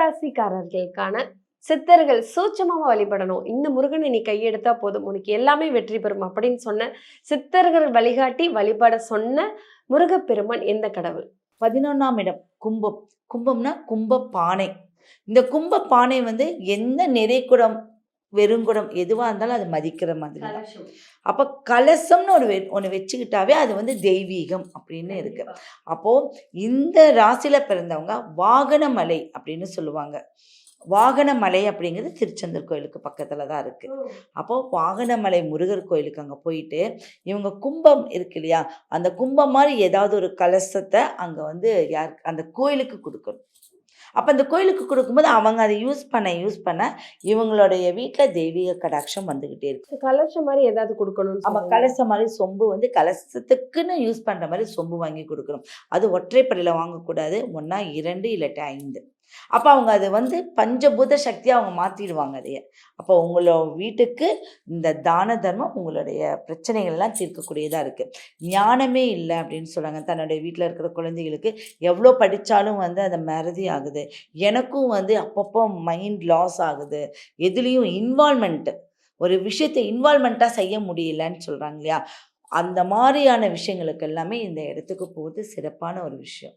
கும்பராசிக்காரர்களுக்கான சித்தர்கள் சூட்சமமா வழிபடணும். இந்த முருகனை நீ கையெடுத்தா போதும், உனக்கு எல்லாமே வெற்றி பெறும் அப்படின்னு சொன்ன சித்தர்கள் வழிகாட்டி வழிபட சொன்ன முருகப்பெருமான் எந்த கடவுள்? 11ஆம் இடம் கும்பம். கும்பம்னா கும்ப பானை. இந்த கும்ப பானை வந்து எந்த நிறைகுடம் வெறுங்குடம் எதுவாக இருந்தாலும் அது மதிக்கிற மாதிரி தான். அப்போ கலசம்னு ஒன்று வச்சுக்கிட்டாவே அது வந்து தெய்வீகம் அப்படின்னு இருக்கு. அப்போது இந்த ராசியில் பிறந்தவங்க வாகனமலை அப்படின்னு சொல்லுவாங்க. வாகனமலை அப்படிங்கிறது திருச்செந்தூர் கோயிலுக்கு பக்கத்தில் தான் இருக்குது. அப்போது வாகனமலை முருகர் கோயிலுக்கு அங்கே போயிட்டு இவங்க கும்பம் இருக்கு இல்லையா, அந்த கும்பம் மாதிரி ஏதாவது ஒரு கலசத்தை அங்கே வந்து அந்த கோயிலுக்கு கொடுக்கணும். அப்போ அந்த கோயிலுக்கு கொடுக்கும்போது அவங்க அதை யூஸ் பண்ண இவங்களுடைய வீட்டில் தெய்வீக கடாட்சம் வந்துக்கிட்டே இருக்கு. கலசம் மாதிரி ஏதாவது கொடுக்கணும். நம்ம கலசம் மாதிரி சொம்பு வந்து கலசத்துக்குன்னு யூஸ் பண்ணுற மாதிரி சொம்பு வாங்கி கொடுக்கணும். அது ஒற்றைப்படையில் வாங்கக்கூடாது, 1 2 இல்லாட்டி 5. அப்போ அவங்க அது வந்து பஞ்சபூத சக்தியாக அவங்க மாற்றிடுவாங்க அதைய. அப்போ உங்களோட வீட்டுக்கு இந்த தான தர்மம் உங்களுடைய பிரச்சனைகள்லாம் தீர்க்கக்கூடியதாக இருக்குது. ஞானமே இல்லை அப்படின்னு சொல்கிறாங்க. தன்னுடைய வீட்டில் இருக்கிற குழந்தைகளுக்கு எவ்வளோ படித்தாலும் வந்து அதை மறதி ஆகுது. எனக்கும் வந்து அப்பப்போ மைண்ட் லாஸ் ஆகுது. எதுலேயும் இன்வால்மெண்ட்டு, ஒரு விஷயத்தை இன்வால்மெண்ட்டாக செய்ய முடியலன்னு சொல்கிறாங்க இல்லையா, அந்த மாதிரியான விஷயங்களுக்கு எல்லாமே இந்த இடத்துக்கு போகிறது சிறப்பான ஒரு விஷயம்.